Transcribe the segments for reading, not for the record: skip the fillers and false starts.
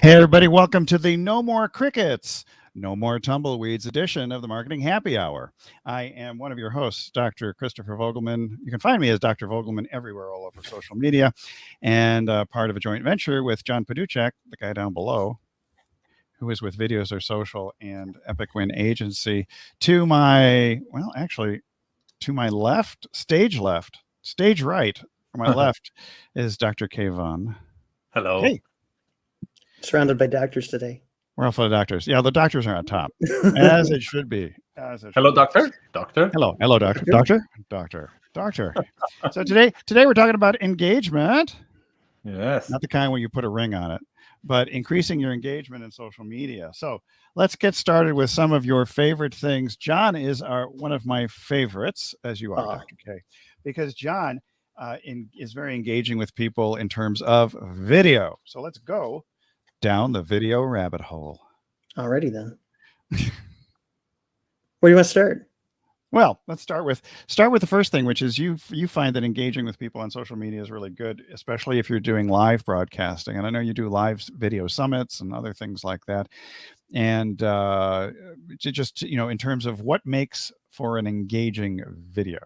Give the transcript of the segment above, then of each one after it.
Hey, everybody, welcome to the No More Crickets, No More Tumbleweeds edition of the Marketing Happy Hour. I am one of your hosts, Dr. Christopher Vogelman. You can find me as Dr. Vogelman everywhere, all over social media, and part of a joint venture with John Paduchek, the guy down below, who is with Videos Are Social and Epic Win Agency. To my, well, actually, to my left, stage right, or my left, is Dr. Kayvon. Hello. Hey. Surrounded by doctors today. We're all full of doctors. Yeah, the doctors are on top, as it should be. Hello, doctor. Doctor. Hello, doctor. Doctor. So today we're talking about engagement. Yes. Not the kind where you put a ring on it, but increasing your engagement in social media. So let's get started with some of your favorite things. John is one of my favorites, as you are, Dr. K, because John is very engaging with people in terms of video. So let's go down the video rabbit hole. Alrighty then. Where do you want to start? Well, let's start with the first thing, which is you find that engaging with people on social media is really good, especially if you're doing live broadcasting. And I know you do live video summits and other things like that. And just in terms of what makes for an engaging video.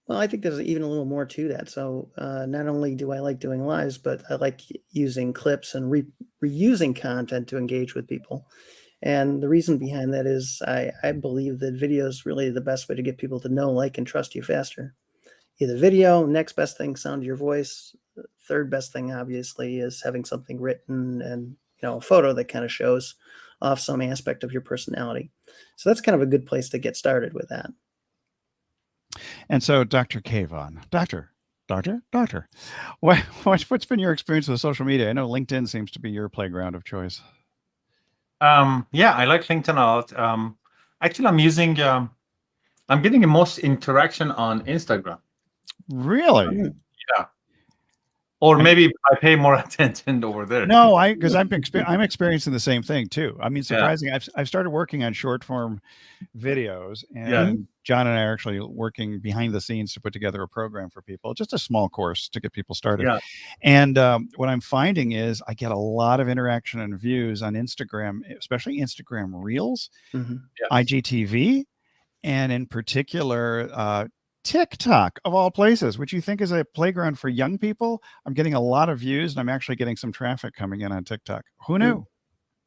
Well, I think there's even a little more to that. So not only do I like doing lives, but I like using clips and reusing content to engage with people. And the reason behind that is I believe that video is really the best way to get people to know, like, and trust you faster. Either video, next best thing, sound of your voice. Third best thing, obviously, is having something written and a photo that kind of shows off some aspect of your personality. So that's kind of a good place to get started with that. And so, Dr. Kayvon, Doctor, what's been your experience with social media? I know LinkedIn seems to be your playground of choice. Yeah, I like LinkedIn a lot. Actually, I'm getting the most interaction on Instagram. Really? Yeah. Or maybe I pay more attention over there. No, because I'm experiencing the same thing too. I mean, surprisingly, I've started working on short form videos, and John and I are actually working behind the scenes to put together a program for people, just a small course to get people started. Yeah. And what I'm finding is I get a lot of interaction and views on Instagram, especially Instagram Reels, IGTV, and in particular, TikTok, of all places, which you think is a playground for young people. I'm getting a lot of views, and I'm actually getting some traffic coming in on TikTok. Who knew?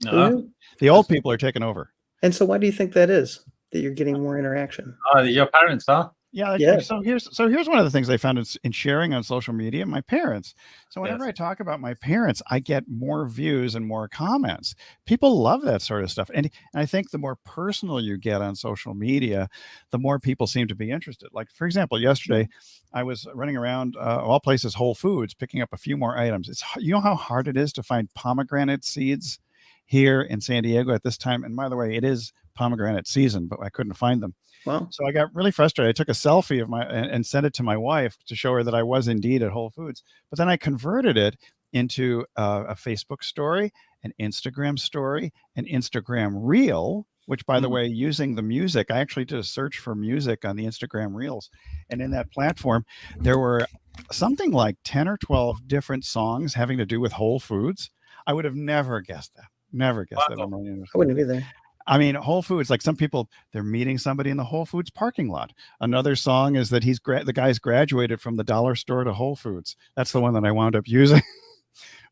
The old people are taking over. And so why do you think that is, that you're getting more interaction? Your parents, huh? Yeah. So here's one of the things I found in sharing on social media, my parents. So whenever I talk about my parents, I get more views and more comments. People love that sort of stuff. And I think the more personal you get on social media, the more people seem to be interested. Like, for example, yesterday I was running around all places, Whole Foods, picking up a few more items. You know how hard it is to find pomegranate seeds here in San Diego at this time? And by the way, it is pomegranate season, but I couldn't find them. Wow. So I got really frustrated. I took a selfie of and sent it to my wife to show her that I was indeed at Whole Foods. But then I converted it into a Facebook story, an Instagram story, an Instagram reel, which, by the way, using the music, I actually did a search for music on the Instagram reels. And in that platform, there were something like 10 or 12 different songs having to do with Whole Foods. I would have never guessed that. Never guessed that. I wouldn't have either. I mean, Whole Foods, like some people, they're meeting somebody in the Whole Foods parking lot. Another song is that the guy's graduated from the dollar store to Whole Foods. That's the one that I wound up using.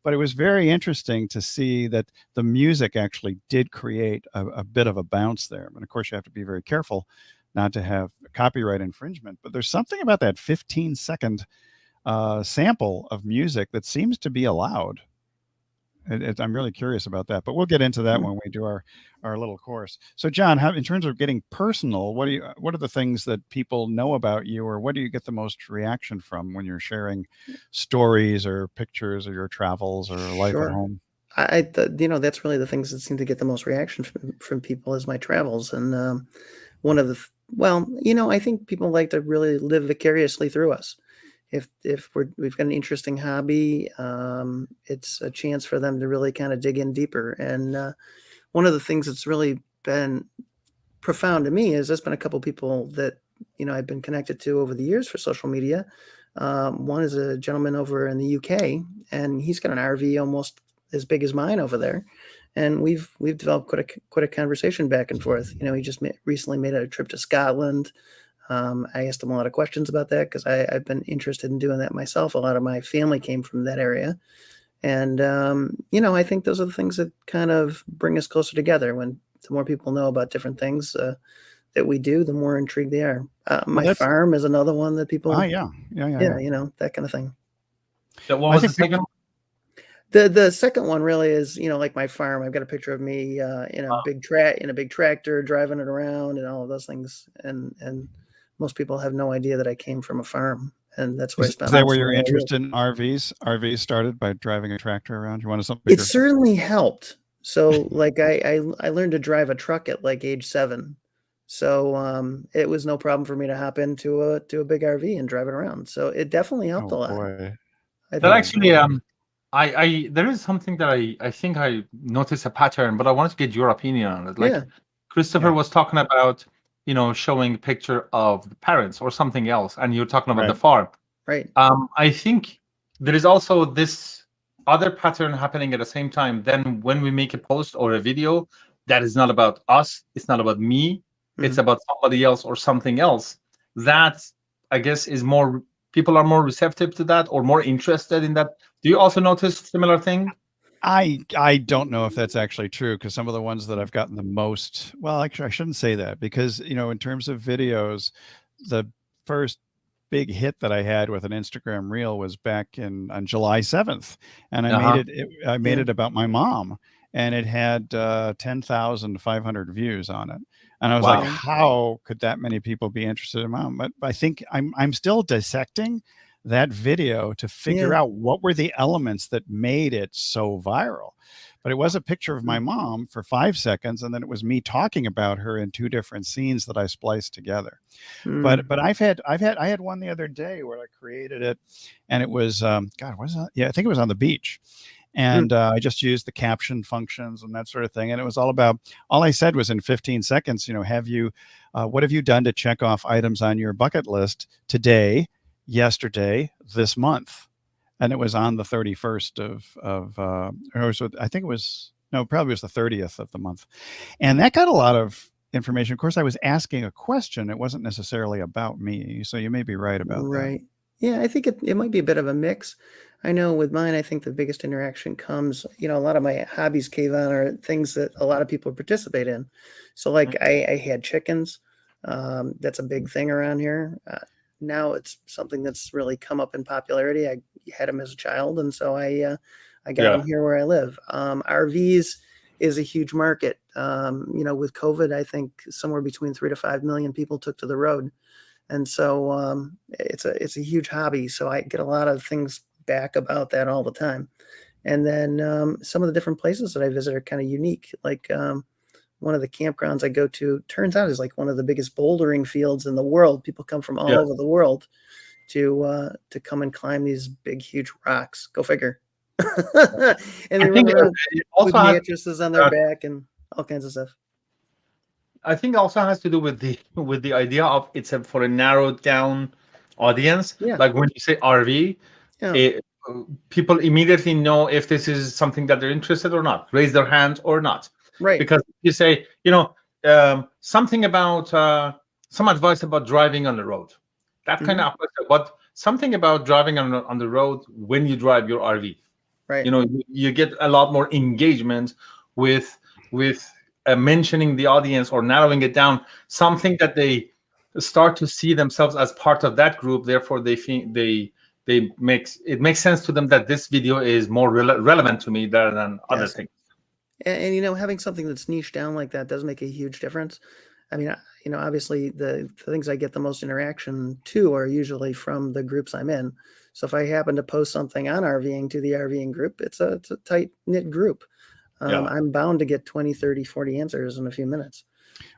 But it was very interesting to see that the music actually did create a bit of a bounce there. And of course, you have to be very careful not to have copyright infringement. But there's something about that 15-second sample of music that seems to be allowed. I'm really curious about that, but we'll get into that when we do our little course. So, John, in terms of getting personal, what are the things that people know about you, or what do you get the most reaction from when you're sharing stories or pictures of your travels or life at home? That's really the things that seem to get the most reaction from people is my travels. And I think people like to really live vicariously through us. If we've got an interesting hobby, it's a chance for them to really kind of dig in deeper. And one of the things that's really been profound to me is there's been a couple people that I've been connected to over the years for social media. One is a gentleman over in the UK, and he's got an RV almost as big as mine over there, and we've developed quite a conversation back and forth. You know, he just recently made a trip to Scotland. I asked him a lot of questions about that because I've been interested in doing that myself. A lot of my family came from that area. And, you know, I think those are the things that kind of bring us closer together. When the more people know about different things that we do, the more intrigued they are. My farm is another one that people, yeah, you know, that kind of thing. So what was the second one? The second one really is, you know, like my farm. I've got a picture of me in a big tractor driving it around and all of those things. And most people have no idea that I came from a farm, and that's where I spent. Is that where your interest in RVs? RVs started by driving a tractor around. You wanted something bigger? It certainly helped. So, like I learned to drive a truck at like age 7. So it was no problem for me to hop into a big RV and drive it around. So it definitely helped a lot. Boy. That actually, I there is something that I think I noticed a pattern, but I wanted to get your opinion on it. Like Christopher was talking about, you know, showing a picture of the parents or something else, and you're talking about the farm. Right. I think there is also this other pattern happening at the same time. Then when we make a post or a video that is not about us, it's not about me, it's about somebody else or something else, that I guess is more, people are more receptive to that or more interested in that. Do you also notice similar thing? I don't know if that's actually true, because some of the ones that I've gotten the most, well, actually, I shouldn't say that, because, you know, in terms of videos, the first big hit that I had with an Instagram reel was back on July 7th. And I made it about my mom, and it had 10,500 views on it. And I was like, how could that many people be interested in mom? But I think I'm still dissecting that video to figure out what were the elements that made it so viral. But it was a picture of my mom for 5 seconds, and then it was me talking about her in 2 different scenes that I spliced together. But I had one the other day where I created it, and it was God, what was that? Yeah, I think it was on the beach. And I just used the caption functions and that sort of thing. And it was all I said was, in 15 seconds, you know, what have you done to check off items on your bucket list today, yesterday, this month? And it was on the 31st I think it was, no, probably was the 30th of the month. And that got a lot of information. Of course, I was asking a question. It wasn't necessarily about me. So you may be right about that. Yeah, I think it might be a bit of a mix. I know with mine, I think the biggest interaction comes, you know, a lot of my hobbies, Kayvon, are things that a lot of people participate in. So like I had chickens. That's a big thing around here. Now it's something that's really come up in popularity. I had them as a child, and so I got them here where I live. RVs is a huge market. You know, with COVID, I think somewhere between 3 to 5 million people took to the road. And so it's a huge hobby. So I get a lot of things back about that all the time. And then some of the different places that I visit are kind of unique. Like one of the campgrounds I go to turns out is like one of the biggest bouldering fields in the world. People come from all over the world to come and climb these big, huge rocks. Go figure. And they run around with mattresses on their back and all kinds of stuff. I think also has to do with the idea of it's for a narrowed down audience. Like when you say RV, people immediately know if this is something that they're interested or not, raise their hand or not. Right. Because you say, you know, something about some advice about driving on the road, that kind of, but something about driving on the road when you drive your RV. Right. You know, you get a lot more engagement with mentioning the audience or narrowing it down, something that they start to see themselves as part of that group. Therefore, they think it makes sense to them that this video is more relevant to me than other things. And you know, having something that's niche down like that does make a huge difference. I mean, you know, obviously the things I get the most interaction to are usually from the groups I'm in. So if I happen to post something on RVing to the RVing group, it's a tight knit group. I'm bound to get 20, 30, 40 answers in a few minutes.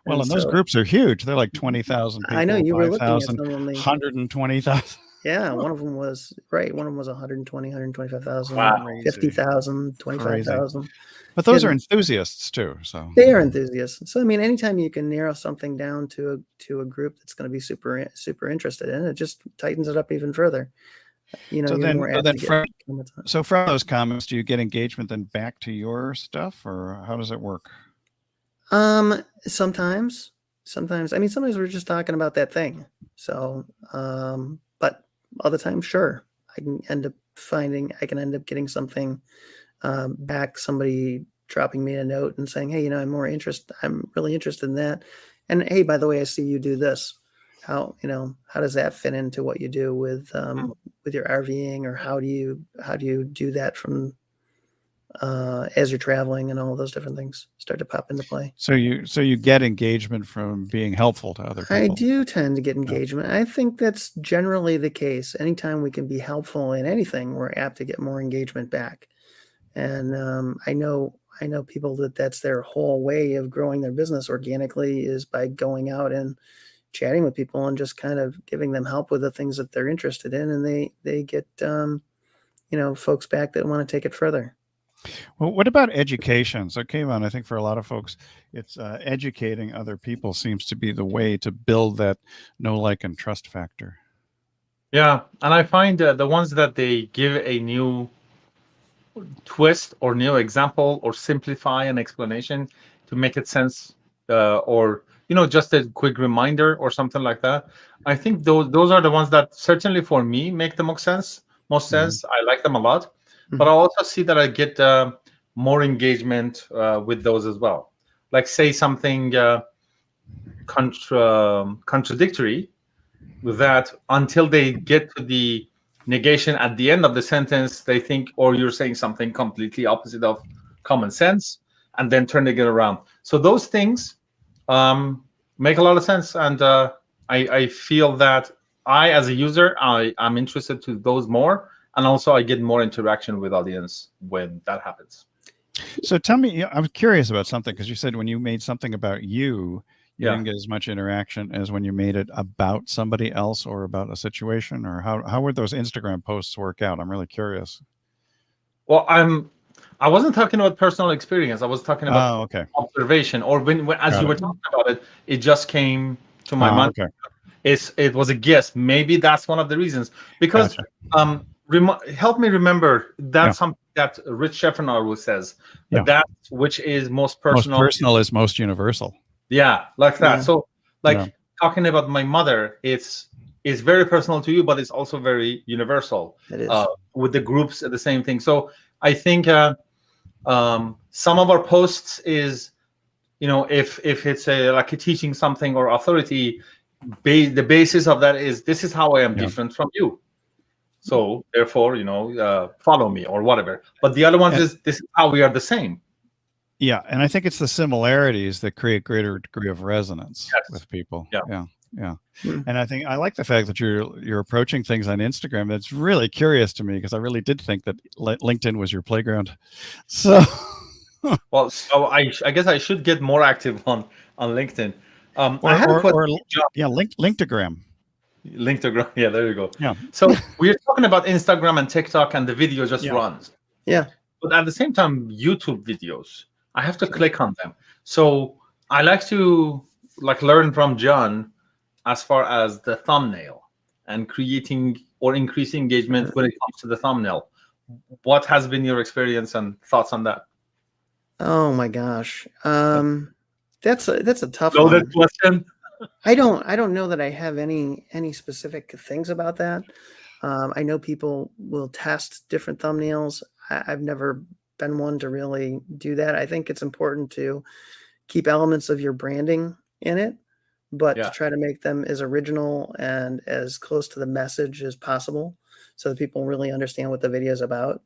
Well, and those groups are huge. They're like 20,000 people. I know you were looking at 5,000, some of them. 120,000. Yeah, one of them was 120, 125,000, Wow. 50,000, 25,000. But those are enthusiasts too. So they are enthusiasts. So I mean, anytime you can narrow something down to a group that's going to be super interested in it, just tightens it up even further. you're then, more so apt then to get from, comments on it. so from those comments, do you get engagement then back to your stuff, or how does it work? Sometimes. I mean, sometimes we're just talking about that thing. So, but other times, sure, I can end up getting something back. Somebody dropping me a note and saying, "Hey, I'm really interested in that." And hey, by the way, I see you do this. How does that fit into what you do with your RVing, or how do you do that from as you're traveling, and all of those different things start to pop into play. So you get engagement from being helpful to other I people. do tend to get engagement. I think that's generally the case. Anytime we can be helpful in anything, we're apt to get more engagement back. And I know people that's their whole way of growing their business organically is by going out and chatting with people and just kind of giving them help with the things that they're interested in, and they get folks back that want to take it further. Well, what about education? So, Kayvon, I think for a lot of folks, it's educating other people seems to be the way to build that know, like, and trust factor. Yeah, and I find the ones that they give a new twist or new example or simplify an explanation to make it sense, or just a quick reminder or something like that. I think those are the ones that certainly for me make the most sense. I like them a lot, but I also see that I get more engagement with those as well. Like, say something contradictory with that, until they get to the negation at the end of the sentence, they think, or you're saying something completely opposite of common sense, and then turning it around. So those things make a lot of sense, and I feel that as a user, I'm interested to those more, and also I get more interaction with audience when that happens. So tell me, I'm curious about something, because you said when you made something about you didn't get as much interaction as when you made it about somebody else or about a situation, or how would those Instagram posts work out? I'm really curious. Well, I wasn't talking about personal experience. I was talking about okay. observation, or when as Got you it. were talking about it, it just came to my mind. Okay. It was a guess. Maybe that's one of the reasons. Because Gotcha. help me remember, that's Yeah. something that Rich Scheffenauer says. Yeah. That which is most personal. Most personal is most universal. Yeah, like that. Yeah. So, like, Yeah. talking about my mother, it's very personal to you, but it's also very universal. It is. With the groups, the same thing. So I think some of our posts is, if it's like a teaching something or authority, the basis of that is, this is how I am different from you. So therefore, follow me or whatever. But the other ones is, this is how we are the same. Yeah, and I think it's the similarities that create greater degree of resonance with people. Yeah. And I think I like the fact that you're approaching things on Instagram. That's really curious to me, because I really did think that LinkedIn was your playground. So, well, I guess I should get more active on LinkedIn. I had Linktogram. Linktogram. Yeah, there you go. Yeah. So we're talking about Instagram and TikTok, and the video just runs. Yeah. But at the same time, YouTube videos, I have to click on them. So I like to learn from John as far as the thumbnail and creating or increasing engagement when it comes to the thumbnail. What has been your experience and thoughts on that? Oh my gosh. That's a tough Loaded one. question. I don't know that I have any specific things about that. I know people will test different thumbnails. I've never been one to really do that. I think it's important to keep elements of your branding in it, but to try to make them as original and as close to the message as possible, so that people really understand what the video is about.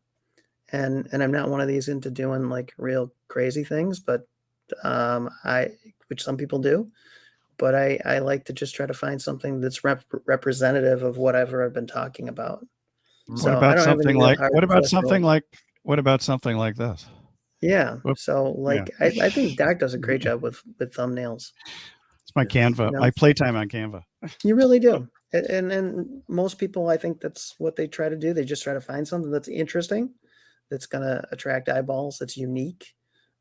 And I'm not one of these into doing like real crazy things, but which some people do. But I like to just try to find something that's representative of whatever I've been talking about. So What about something like this? Yeah. Whoops. So I think Doc does a great job with thumbnails. It's my Canva, my playtime on Canva. You really do. And most people, I think that's what they try to do. They just try to find something that's interesting, that's going to attract eyeballs, that's unique.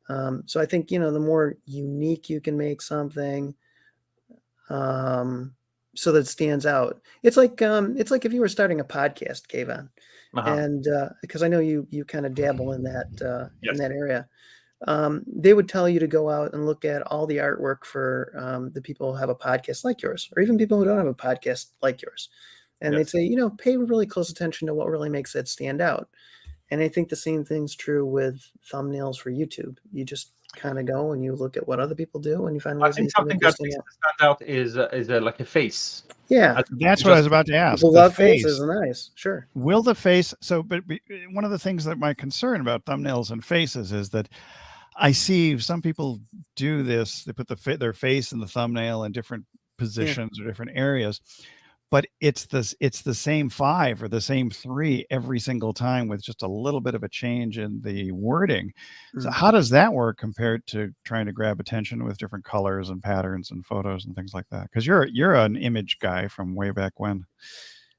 So I think, the more unique you can make something, so that it stands out. It's like if you were starting a podcast, Kayvon, Uh-huh. and because I know you kind of dabble in that Yes. area. They would tell you to go out and look at all the artwork for the people who have a podcast like yours, or even people who don't have a podcast like yours. And they'd Yes. say, pay really close attention to what really makes it stand out. And I think the same thing's true with thumbnails for YouTube. You just kind of go and you look at what other people do, and you find I ways that think you can something make that this stand makes out. it stand out is like a face. Yeah, That's what I was Just- about to ask. people The love face. faces and eyes. Sure. Will the face? So, but one of the things that my concern about thumbnails and faces is that I see some people do this. They put their face in the thumbnail in different positions or different areas, but it's the same 5 or the same 3 every single time with just a little bit of a change in the wording. So Mm. how does that work compared to trying to grab attention with different colors and patterns and photos and things like that? Because you're an image guy from way back when.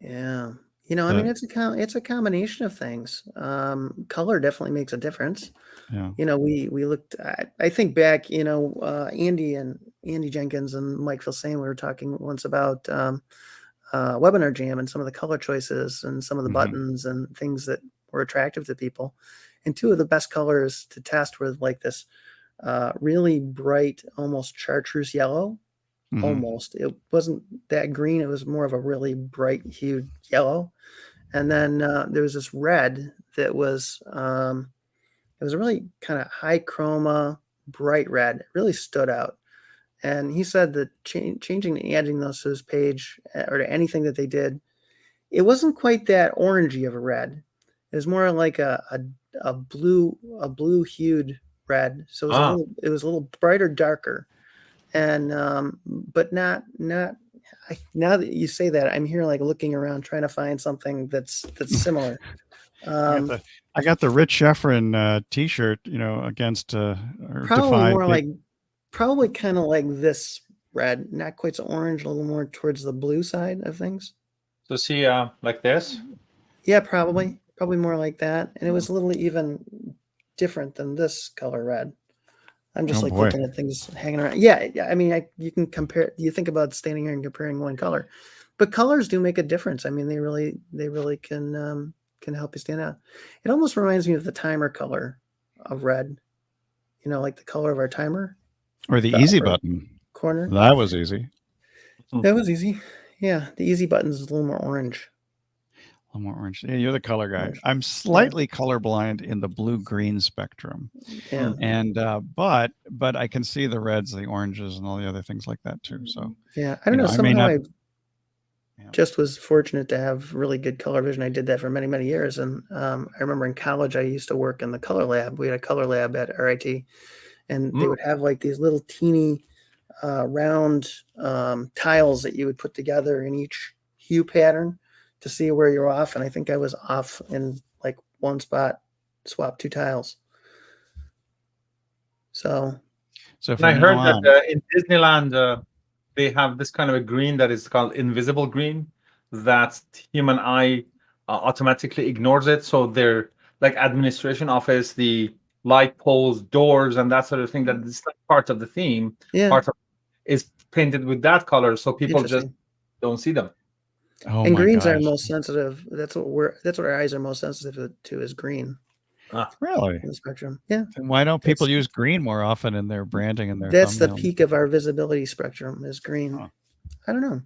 Yeah. I mean, it's a combination of things. Color definitely makes a difference. Yeah. We looked. I think back. Andy Jenkins and Mike Filsaime, we were talking once about Webinar Jam and some of the color choices and some of the Mhm. buttons and things that were attractive to people. And 2 of the best colors to test were like this really bright, almost chartreuse yellow. Mhm. Almost. It wasn't that green. It was more of a really bright hued yellow. And then there was this red that was it was a really kind of high chroma, bright red. It really stood out. And he said that changing and adding those to his page or to anything that they did, it wasn't quite that orangey of a red. It was more like a blue hued red. So it was it was a little brighter, darker. And but not now that you say that, I'm here like looking around trying to find something that's similar. I got the Rich Sheffrin T-shirt, against Probably more like probably kind of like this red, not quite so orange, a little more towards the blue side of things. So see, like this. Yeah, probably more like that, and it was a little even different than this color red. I'm just looking at things hanging around. Yeah. I mean, you can compare. You think about standing here and comparing one color, but colors do make a difference. I mean, they really can help you stand out. It almost reminds me of the timer color of red. Like the color of our timer. Or the easy button corner. That was easy. That was easy. Yeah, the easy button is a little more orange. A little more orange. Yeah, you're the color guy. I'm slightly colorblind in the blue-green spectrum. Yeah. And but I can see the reds, the oranges, and all the other things like that too. So yeah, I don't know. Somehow I Yeah. Just was fortunate to have really good color vision. I did that for many, many years. And I remember in college, I used to work in the color lab. We had a color lab at RIT, and they would have like these little teeny round tiles that you would put together in each hue pattern to see where you're off. And I think I was off in like one spot, swap 2 tiles. So and I heard that in Disneyland, they have this kind of a green that is called invisible green that human eye automatically ignores it. So they're like administration office, the light poles, doors, and that sort of thing. That is like part of the theme. yeah, Part of is painted with that color, so people just don't see them. Oh, and my greens are gosh. most sensitive. That's what our eyes are most sensitive to is green. Really? In the spectrum. Yeah. Then why don't people use green more often in their branding and their That's thumbnails? the peak of our visibility spectrum is green. Huh. I don't know.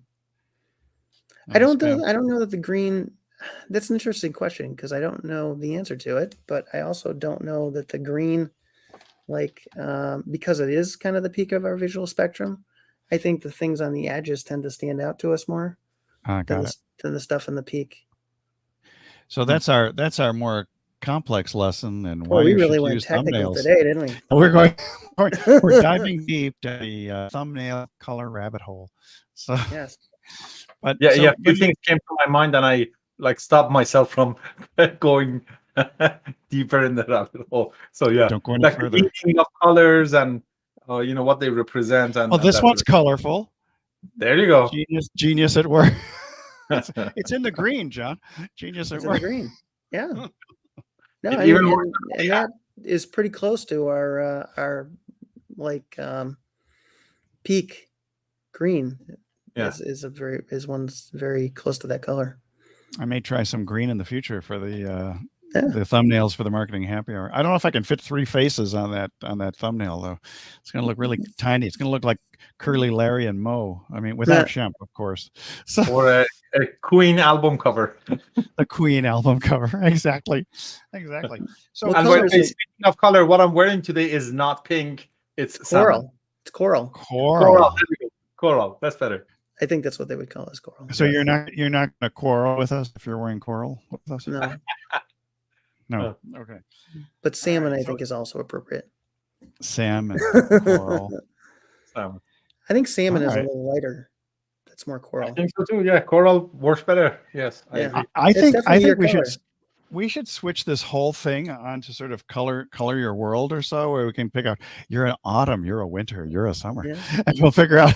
No I don't spam. know that the green. That's an interesting question because I don't know the answer to it, but I also don't know that the green, like, because it is kind of the peak of our visual spectrum. I think the things on the edges tend to stand out to us more than the stuff in the peak. So that's our more complex lesson and why we you really should went use technical thumbnails today, didn't we? We're diving deep to the thumbnail color rabbit hole. So yes, but yeah, so, yeah. A few things came to my mind, and I like stopped myself from going deeper in the rabbit hole. So yeah, don't go any like further. the meaning of colors and what they represent. And this one's colorful. There you go. Genius at work. It's in the green, John. Genius at work. In the green. Yeah. No, and that is pretty close to our like peak green. Yeah. is one's very close to that color. I may try some green in the future for Yeah. the thumbnails for the marketing happy hour. I don't know if I can fit 3 faces on that thumbnail though. It's going to look really tiny. It's going to look like Curly, Larry, and Mo. I mean, without Shemp, of course. So Or a Queen album cover. the Queen album cover, exactly. So, What And color by the is way, it? speaking of color, what I'm wearing today is not pink. It's salmon. Coral. It's coral. Coral. coral. There we go. Coral. That's better. I think that's what they would call as coral. So you're not going to quarrel with us if you're wearing coral with us? No, No. Okay. but salmon right, I so- think is also appropriate. Salmon, coral. Salmon. I think salmon is a Alright. little lighter. That's more I coral. think so too. Yeah, coral works better. Yes, I Yeah. agree. I It's think definitely your we should switch this whole thing on to sort of color your world or so, where we can pick out you're an autumn, you're a winter, you're a summer, Yeah. and we'll figure out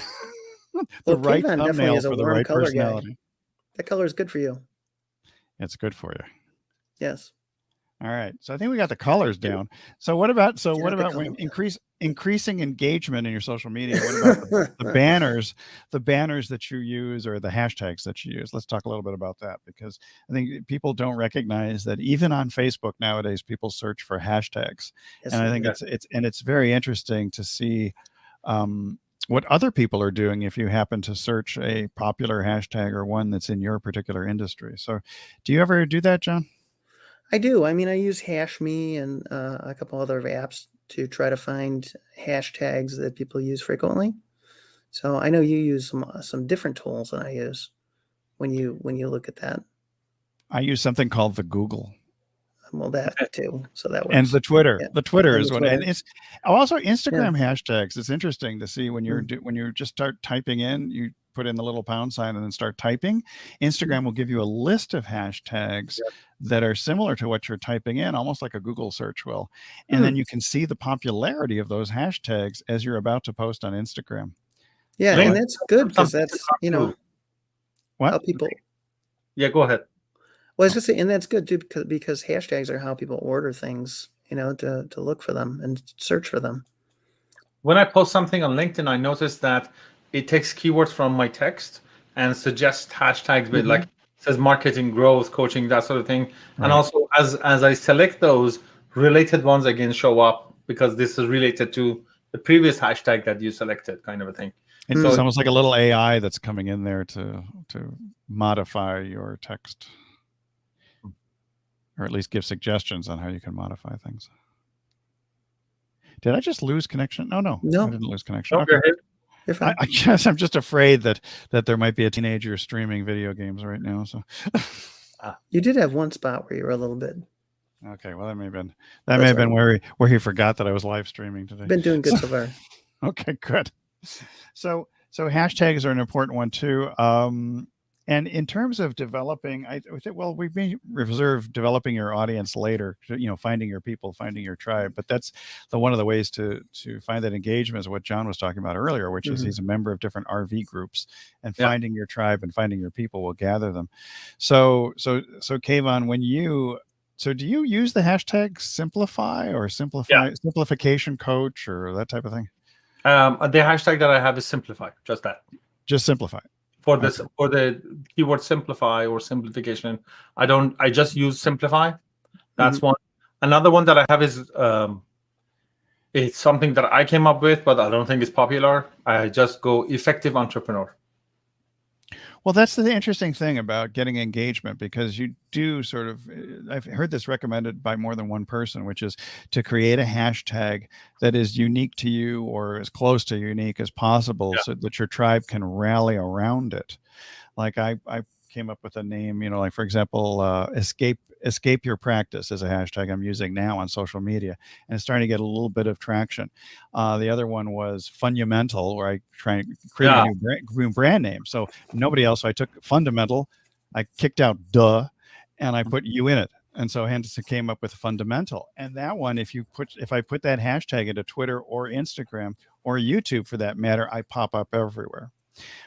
the Well, right Kayvon definitely thumbnail is a for the warm right color guy. personality. That color is good for you. It's good for you. Yes. All right. So I think we got the colors down. So what about Yeah, when increasing engagement in your social media? What about the banners that you use or the hashtags that you use? Let's talk a little bit about that, because I think people don't recognize that even on Facebook nowadays, people search for hashtags. Yes, And I they think do. it's very interesting to see what other people are doing if you happen to search a popular hashtag or one that's in your particular industry. So do you ever do that, John? I do. I mean, I use HashMe and a couple other apps to try to find hashtags that people use frequently. So I know you use some different tools than I use when you look at that. I use something called the Google. Well, that too. So that works. And the Twitter. Yeah. The Twitter And is the one. And Twitter. it's also Instagram hashtags. It's interesting to see when you just start typing in, you put in the little pound sign and then start typing. Instagram will give you a list of hashtags that are similar to what you're typing in, almost like a Google search will. And then you can see the popularity of those hashtags as you're about to post on Instagram. Yeah, Link- and that's good because that's, What? how people. Yeah, go ahead. Well, I was gonna say, and that's good too because hashtags are how people order things, to look for them and search for them. When I post something on LinkedIn, I notice that it takes keywords from my text and suggests hashtags with like says marketing, growth, coaching, that sort of thing. Right. And also as I select those, related ones again show up because this is related to the previous hashtag that you selected, kind of a thing. It's almost like a little AI that's coming in there to modify your text, or at least give suggestions on how you can modify things. Did I just lose connection? No, No. I didn't lose connection. No, Okay. You're fine. I guess I'm just afraid that there might be a teenager streaming video games right now. So, You did have one spot where you were a little bit. okay, well that may have been where he forgot that I was live streaming today. Been doing good so far. Okay, good. So hashtags are an important one too. And in terms of developing, I think, well, we may reserve developing your audience later, finding your people, finding your tribe. But that's one of the ways to find that engagement is what John was talking about earlier, which is he's a member of different RV groups, and finding your tribe and finding your people will gather them. So Kayvon, do you use the hashtag simplify or simplification coach or that type of thing? The hashtag that I have is simplify, just that. Just simplify. For this, for the keyword simplify or simplification, I just use simplify. That's one. Another one that I have is it's something that I came up with, but I don't think it's popular. I just go effective entrepreneur. Well, that's the interesting thing about getting engagement, because you do I've heard this recommended by more than one person, which is to create a hashtag that is unique to you or as close to unique as possible so that your tribe can rally around it. Like I came up with a name, like for example, escape your practice is a hashtag I'm using now on social media, and it's starting to get a little bit of traction. The other one was fundamental, where I try and create a new brand name. So nobody else. So I took fundamental, I kicked out duh, and I put you in it. And so hence it came up with fundamental. And that one, if I put that hashtag into Twitter or Instagram or YouTube for that matter, I pop up everywhere.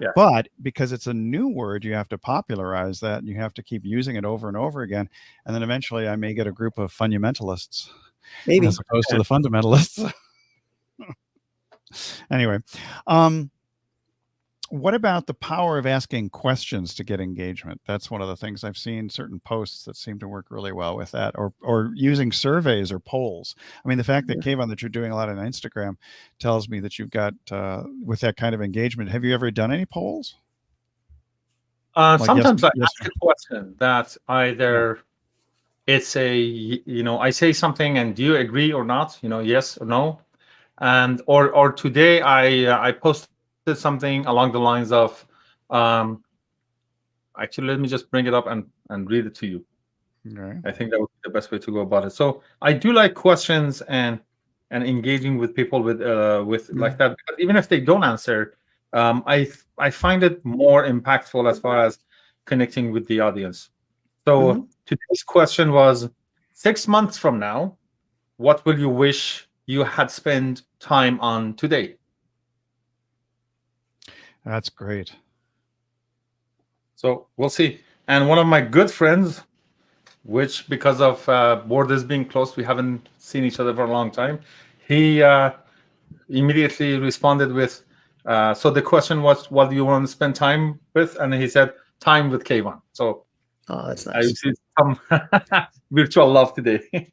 Yeah. But because it's a new word, you have to popularize that, and you have to keep using it over and over again. And then eventually I may get a group of fundamentalists, maybe, as opposed to the fundamentalists. Anyway, What about the power of asking questions to get engagement? That's one of the things I've seen certain posts that seem to work really well with that, or using surveys or polls. I mean, the fact that Kayvon, that you're doing a lot on Instagram tells me that you've got with that kind of engagement. Have you ever done any polls? Like Sometimes I yes, ask a question that either it's a, I say something and do you agree or not? Yes or no. And or today I posted something along the lines of, actually, let me just bring it up and read it to you. okay. I think that would be the best way to go about it. So I do like questions and engaging with people with like that, because even if they don't answer, I find it more impactful as far as connecting with the audience. So today's question was, 6 months from now, what will you wish you had spent time on today? That's great. So we'll see. And one of my good friends, which because of borders being closed, we haven't seen each other for a long time, he immediately responded with, so the question was, what do you want to spend time with? And he said, time with Kayvon. So Oh, that's I nice. received some virtual love today.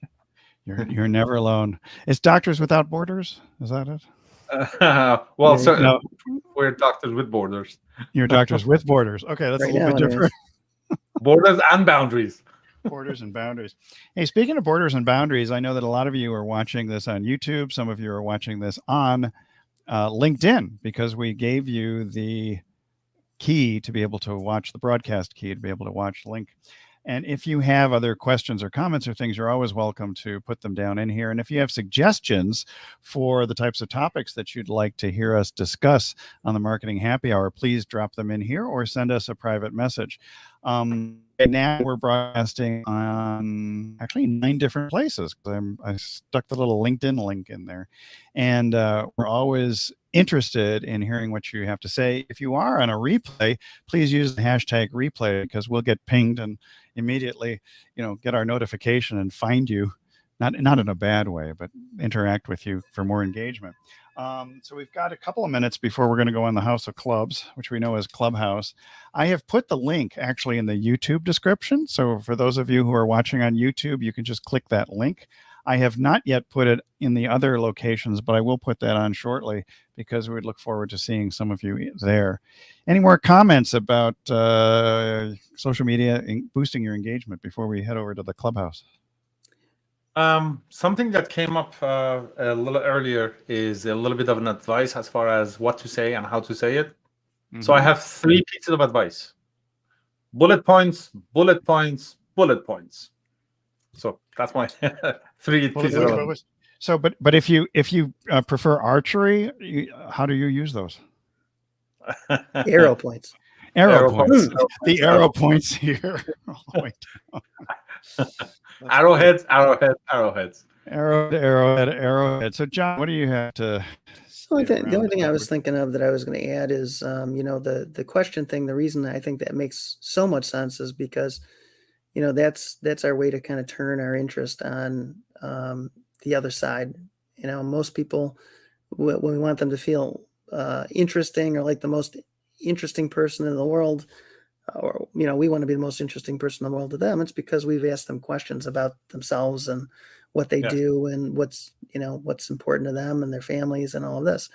You're never alone. It's Doctors Without Borders. Is that it? Well, so No, we're doctors with borders. you're Doctors with Borders. Okay, that's Right a little now bit it different. Borders and boundaries. Borders and boundaries. Hey, speaking of borders and boundaries, I know that a lot of you are watching this on YouTube. Some of you are watching this on LinkedIn, because we gave you the key to be able to watch, the broadcast key to be able to watch the link. And if you have other questions or comments or things, you're always welcome to put them down in here. And if you have suggestions for the types of topics that you'd like to hear us discuss on the Marketing Happy Hour, please drop them in here or send us a private message. And now we're broadcasting on actually 9 different places. I stuck the little LinkedIn link in there. And we're always interested in hearing what you have to say. If you are on a replay, please use the hashtag replay, because we'll get pinged and immediately, get our notification and find you, not in a bad way, but interact with you for more engagement. So we've got a couple of minutes before we're going to go on the House of Clubs, which we know as Clubhouse. I have put the link actually in the YouTube description. So for those of you who are watching on YouTube, you can just click that link. I have not yet put it in the other locations, but I will put that on shortly, because we would look forward to seeing some of you there. Any more comments about social media and boosting your engagement before we head over to the Clubhouse? Something that came up a little earlier is a little bit of an advice as far as what to say and how to say it. So I have 3 pieces of advice: bullet points, bullet points, bullet points. So that's my 3 pieces of advice. So, but if you prefer archery, how do you use those? Arrow points. Arrow points. The arrow points here. All the way down. Arrowheads, arrowheads, arrowheads. Arrowhead. So, John, what do you have to? The only thing I was thinking of that I was going to add is, the question thing. The reason I think that makes so much sense is because, that's our way to kind of turn our interest on the other side. Most people, when we want them to feel interesting or like the most interesting person in the world, or we want to be the most interesting person in the world to them, it's because we've asked them questions about themselves and what they do and what's important to them and their families and all of this.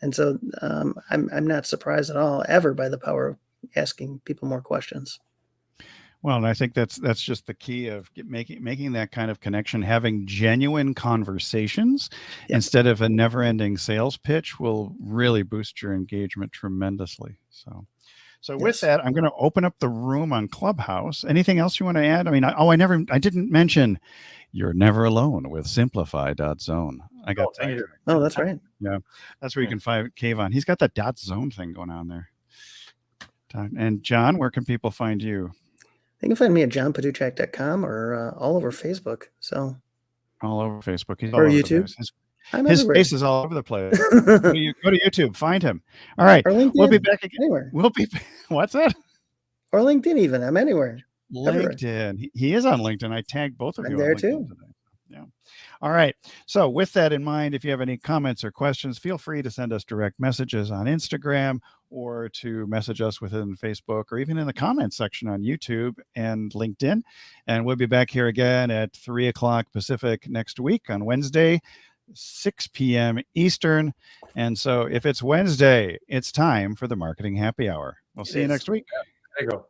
And so I'm not surprised at all ever by the power of asking people more questions. Well, and I think that's just the key of making that kind of connection. Having genuine conversations instead of a never-ending sales pitch will really boost your engagement tremendously. So with that, I'm going to open up the room on Clubhouse. Anything else you want to add? I mean, I didn't mention you're never alone with Simplify.zone. I got that. Oh, that's right. Yeah, that's where you can find Kayvon. He's got that .zone thing going on there. And John, where can people find you? They can find me at johnpaduchak.com or all over Facebook. So all over Facebook. He's or all YouTube. His face is all over the place. Go to YouTube. Find him. All right. Or LinkedIn. We'll be back again. Anywhere. What's that? Or LinkedIn even. I'm anywhere. LinkedIn. He is on LinkedIn. I tagged both of you. I'm there on too. Today. Yeah. All right. So, with that in mind, if you have any comments or questions, feel free to send us direct messages on Instagram or to message us within Facebook or even in the comments section on YouTube and LinkedIn. And we'll be back here again at 3 o'clock Pacific next week on Wednesday, 6 p.m. Eastern. And so, if it's Wednesday, it's time for the Marketing Happy Hour. We'll see you next week. There you go.